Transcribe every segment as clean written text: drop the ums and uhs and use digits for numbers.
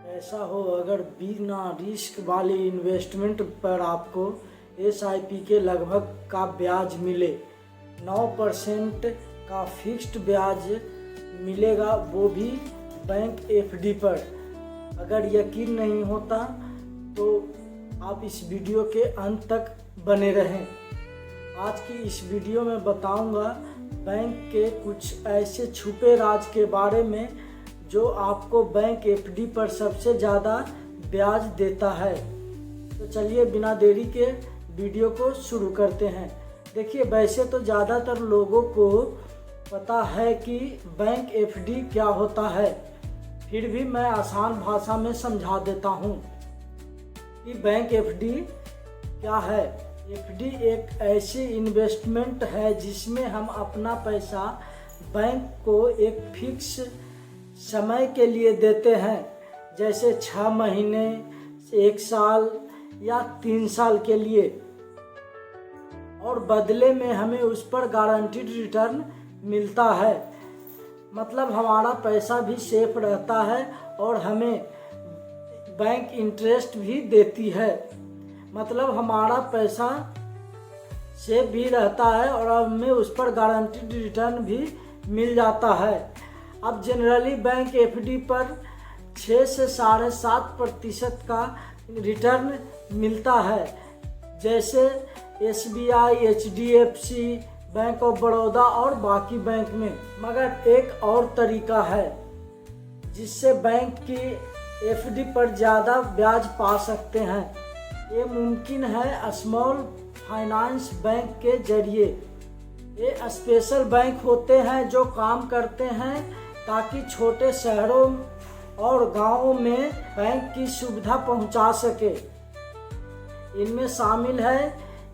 ऐसा हो अगर बिना रिस्क वाली इन्वेस्टमेंट पर आपको एसआईपी के लगभग का ब्याज मिले, 9% का फिक्स्ड ब्याज मिलेगा, वो भी बैंक एफडी पर। अगर यकीन नहीं होता तो आप इस वीडियो के अंत तक बने रहें। आज की इस वीडियो में बताऊंगा बैंक के कुछ ऐसे छुपे राज के बारे में जो आपको बैंक एफडी पर सबसे ज़्यादा ब्याज देता है। तो चलिए बिना देरी के वीडियो को शुरू करते हैं। देखिए, वैसे तो ज़्यादातर लोगों को पता है कि बैंक एफडी क्या होता है, फिर भी मैं आसान भाषा में समझा देता हूँ कि बैंक एफडी क्या है। एफडी एक ऐसी इन्वेस्टमेंट है जिसमें हम अपना पैसा बैंक को एक फिक्स समय के लिए देते हैं, जैसे 6 महीने, 1 साल या 3 साल के लिए, और बदले में हमें उस पर गारंटीड रिटर्न मिलता है। मतलब हमारा पैसा भी सेफ रहता है और हमें बैंक इंटरेस्ट भी देती है। मतलब हमारा पैसा सेफ भी रहता है और हमें उस पर गारंटीड रिटर्न भी मिल जाता है। अब जनरली बैंक एफडी पर 6 से 7.5% का रिटर्न मिलता है, जैसे SBI, HDFC, bank of Baroda और बाकी बैंक में। मगर एक और तरीका है जिससे बैंक की एफडी पर ज़्यादा ब्याज पा सकते हैं। ये मुमकिन है स्मॉल फाइनेंस बैंक के जरिए। ये स्पेशल बैंक होते हैं जो काम करते हैं ताकि छोटे शहरों और गांवों में बैंक की सुविधा पहुंचा सके। इनमें शामिल है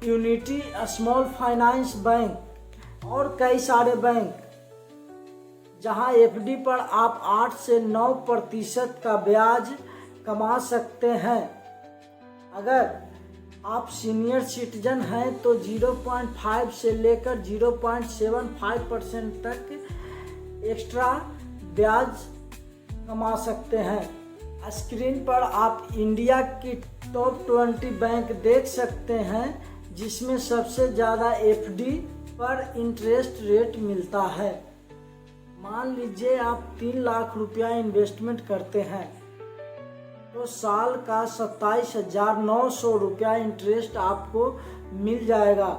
यूनिटी स्मॉल फाइनेंस बैंक और कई सारे बैंक, जहां एफडी पर आप 8 से 9% का ब्याज कमा सकते हैं। अगर आप सीनियर सिटीजन हैं तो 0.5 से लेकर 0.75% तक एक्स्ट्रा ब्याज कमा सकते हैं। स्क्रीन पर आप इंडिया की टॉप 20 बैंक देख सकते हैं जिसमें सबसे ज़्यादा एफडी पर इंटरेस्ट रेट मिलता है। मान लीजिए आप 3 लाख रुपया इन्वेस्टमेंट करते हैं तो साल का 27,900 रुपया इंटरेस्ट आपको मिल जाएगा।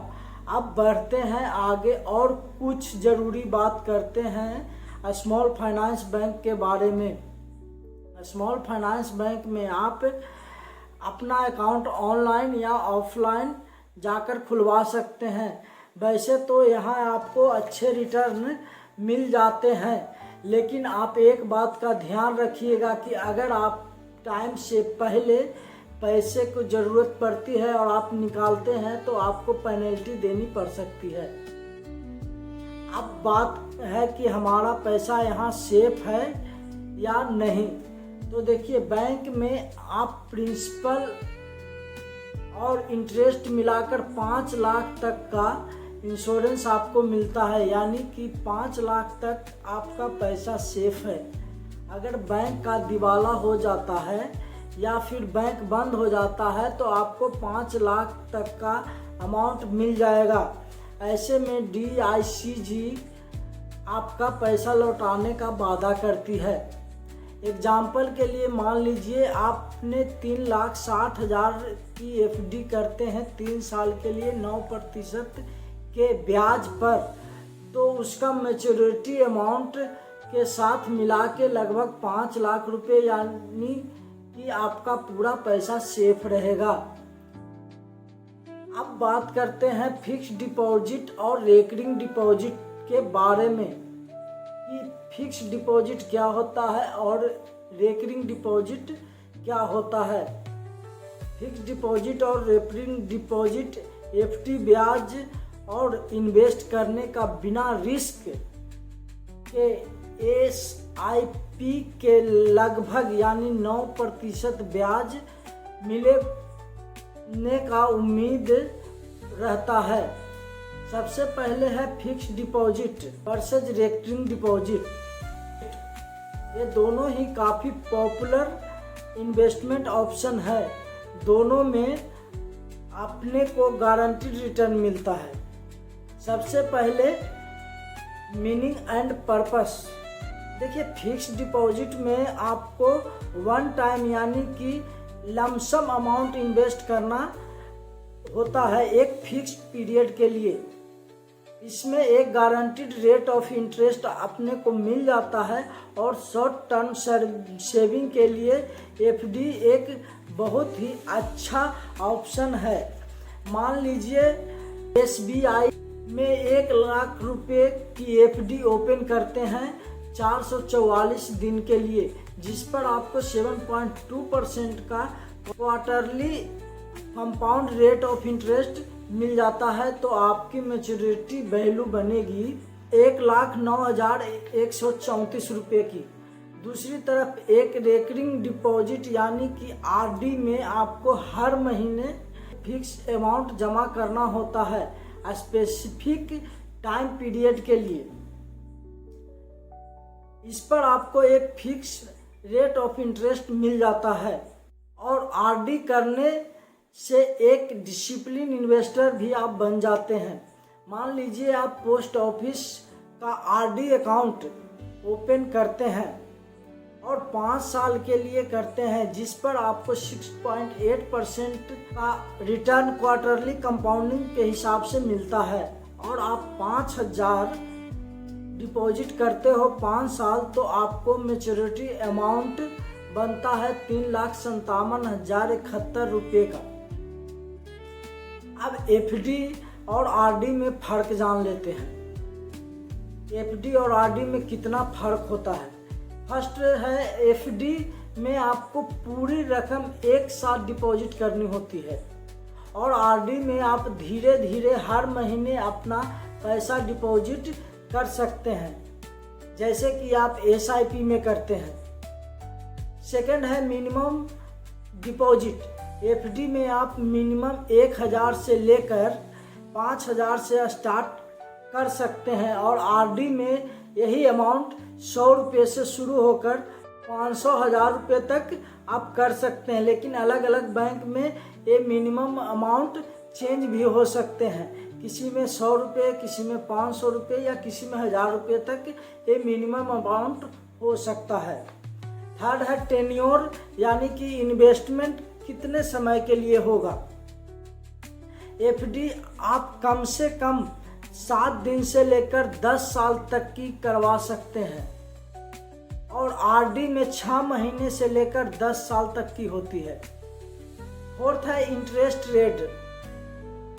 अब बढ़ते हैं आगे और कुछ ज़रूरी बात करते हैं स्मॉल फाइनेंस बैंक के बारे में। स्मॉल फाइनेंस बैंक में आप अपना अकाउंट ऑनलाइन या ऑफलाइन जाकर खुलवा सकते हैं। वैसे तो यहाँ आपको अच्छे रिटर्न मिल जाते हैं, लेकिन आप एक बात का ध्यान रखिएगा कि अगर आप टाइम से पहले पैसे को ज़रूरत पड़ती है और आप निकालते हैं तो आपको पेनल्टी देनी पड़ सकती है। अब बात है कि हमारा पैसा यहाँ सेफ है या नहीं। तो देखिए, बैंक में आप प्रिंसिपल और इंटरेस्ट मिलाकर 5 लाख तक का इंश्योरेंस आपको मिलता है, यानी कि 5 लाख तक आपका पैसा सेफ है। अगर बैंक का दिवाला हो जाता है या फिर बैंक बंद हो जाता है तो आपको 5 लाख तक का अमाउंट मिल जाएगा। ऐसे में DICG आपका पैसा लौटाने का वादा करती है। एग्जाम्पल के लिए मान लीजिए आपने 3,60,000 की एफडी करते हैं 3 साल के लिए 9% के ब्याज पर, तो उसका मैच्योरिटी अमाउंट के साथ मिला के लगभग 5 लाख रुपए, यानी कि आपका पूरा पैसा सेफ रहेगा। अब बात करते हैं फिक्स्ड डिपॉजिट और रेकरिंग डिपॉजिट के बारे में कि फिक्स्ड डिपॉजिट क्या होता है और रेकरिंग डिपॉजिट क्या होता है। फिक्स्ड डिपॉजिट और रेकरिंग डिपॉजिट एफडी ब्याज और इन्वेस्ट करने का बिना रिस्क के एसआईपी के लगभग यानी 9% ब्याज मिलने का उम्मीद रहता है। सबसे पहले है fixed deposit versus recurring deposit. ये दोनों ही काफ़ी पॉपुलर इन्वेस्टमेंट ऑप्शन है। दोनों में अपने को गारंटीड रिटर्न मिलता है। सबसे पहले मीनिंग एंड पर्पस। देखिए, फिक्स डिपॉजिट में आपको वन टाइम यानी कि लमसम अमाउंट इन्वेस्ट करना होता है एक फिक्स्ड पीरियड के लिए। इसमें एक गारंटीड रेट ऑफ इंटरेस्ट अपने को मिल जाता है और शॉर्ट टर्म सेविंग के लिए एफडी एक बहुत ही अच्छा ऑप्शन है। मान लीजिए एसबीआई में 1 लाख रुपए की एफडी ओपन करते हैं 444 दिन के लिए, जिस पर आपको 7.2% का quarterly compound rate of interest मिल जाता है। तो आपकी मैच्योरिटी वैल्यू बनेगी 1,09,134 रुपये की। दूसरी तरफ एक रेकरिंग डिपॉजिट यानी कि आरडी में आपको हर महीने फिक्स अमाउंट जमा करना होता है स्पेसिफिक टाइम पीरियड के लिए। इस पर आपको एक फिक्स रेट ऑफ इंटरेस्ट मिल जाता है और आरडी करने से एक डिसिप्लिन इन्वेस्टर भी आप बन जाते हैं। मान लीजिए आप पोस्ट ऑफिस का आरडी अकाउंट ओपन करते हैं और 5 साल के लिए करते हैं, जिस पर आपको 6.8% का रिटर्न क्वार्टरली कंपाउंडिंग के हिसाब से मिलता है और आप 5,000 डिपॉजिट करते हो 5 साल, तो आपको मैच्योरिटी अमाउंट बनता है 3,57,071 रुपये का। अब एफडी और आरडी में फ़र्क जान लेते हैं। एफडी और आरडी में कितना फ़र्क होता है। फर्स्ट है, एफडी में आपको पूरी रकम एक साथ डिपॉजिट करनी होती है और आरडी में आप धीरे धीरे हर महीने अपना पैसा डिपॉजिट कर सकते हैं, जैसे कि आप एसआईपी में करते हैं। सेकंड है मिनिमम डिपॉजिट। एफडी में आप मिनिमम 1,000 से लेकर 5,000 से स्टार्ट कर सकते हैं और आरडी में यही अमाउंट 100 रुपये से शुरू होकर 500,000 रुपये तक आप कर सकते हैं। लेकिन अलग अलग बैंक में ये मिनिमम अमाउंट चेंज भी हो सकते हैं, किसी में 100 रुपये, किसी में 500 रुपये या किसी में 1,000 रुपये तक ये मिनिमम अमाउंट हो सकता है। थर्ड है टेन्योर, यानी कि इन्वेस्टमेंट कितने समय के लिए होगा। एफडी आप कम से कम 7 दिन से लेकर 10 साल तक की करवा सकते हैं और आरडी में 6 महीने से लेकर 10 साल तक की होती है। फोर्थ है इंटरेस्ट रेट।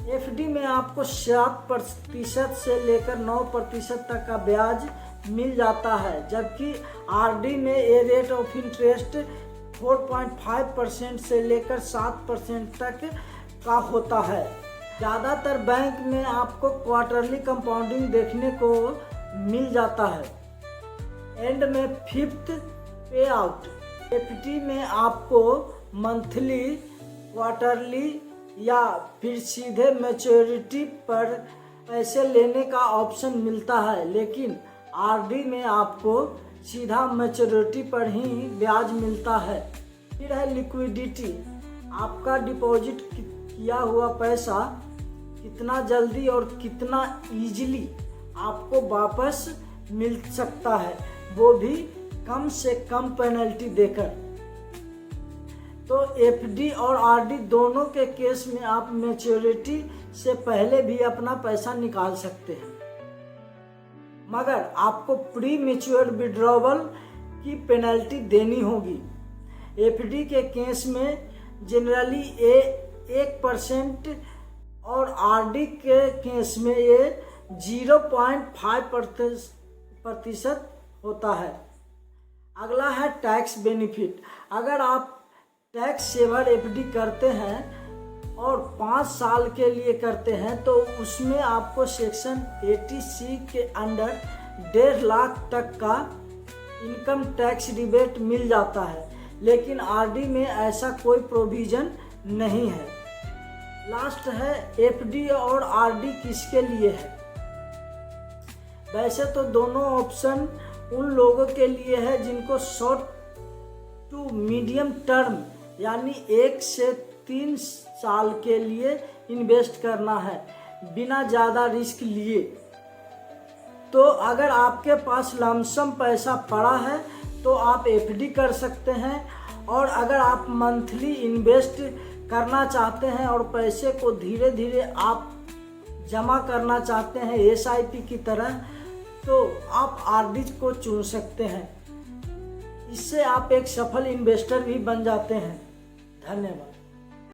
एफडी में आपको 7% से लेकर 9% तक का ब्याज मिल जाता है, जबकि आरडी में ये रेट ऑफ इंटरेस्ट 4.5% से लेकर 7% तक का होता है। ज़्यादातर बैंक में आपको क्वार्टरली कंपाउंडिंग देखने को मिल जाता है। एंड में फिफ्थ पे आउट। एफडी में आपको मंथली, क्वार्टरली या फिर सीधे मैच्योरिटी पर पैसे लेने का ऑप्शन मिलता है, लेकिन आरडी में आपको सीधा मैच्योरिटी पर ही ब्याज मिलता है। फिर है लिक्विडिटी। आपका डिपॉजिट किया हुआ पैसा कितना जल्दी और कितना इजीली आपको वापस मिल सकता है, वो भी कम से कम पेनल्टी देकर। तो एफडी और आरडी दोनों के केस में आप मैच्योरिटी से पहले भी अपना पैसा निकाल सकते हैं, मगर आपको प्री मैच्योर विड्रॉवल की पेनल्टी देनी होगी। एफडी के केस में जनरली 1% और आरडी के केस में ये 0.5% होता है। अगला है टैक्स बेनिफिट। अगर आप टैक्स सेवर एफडी करते हैं और 5 साल के लिए करते हैं तो उसमें आपको सेक्शन 80C के अंडर 1.5 लाख तक का इनकम टैक्स रिबेट मिल जाता है, लेकिन आरडी में ऐसा कोई प्रोविज़न नहीं है। लास्ट है एफडी और आरडी किसके लिए है। वैसे तो दोनों ऑप्शन उन लोगों के लिए है जिनको शॉर्ट टू मीडियम टर्म यानी 1 से 3 साल के लिए इन्वेस्ट करना है बिना ज़्यादा रिस्क लिए। तो अगर आपके पास लमसम पैसा पड़ा है तो आप एफडी कर सकते हैं, और अगर आप मंथली इन्वेस्ट करना चाहते हैं और पैसे को धीरे धीरे आप जमा करना चाहते हैं एसआईपी की तरह, तो आप आरडी को चुन सकते हैं। इससे आप एक सफल इन्वेस्टर भी बन जाते हैं। धन्यवाद।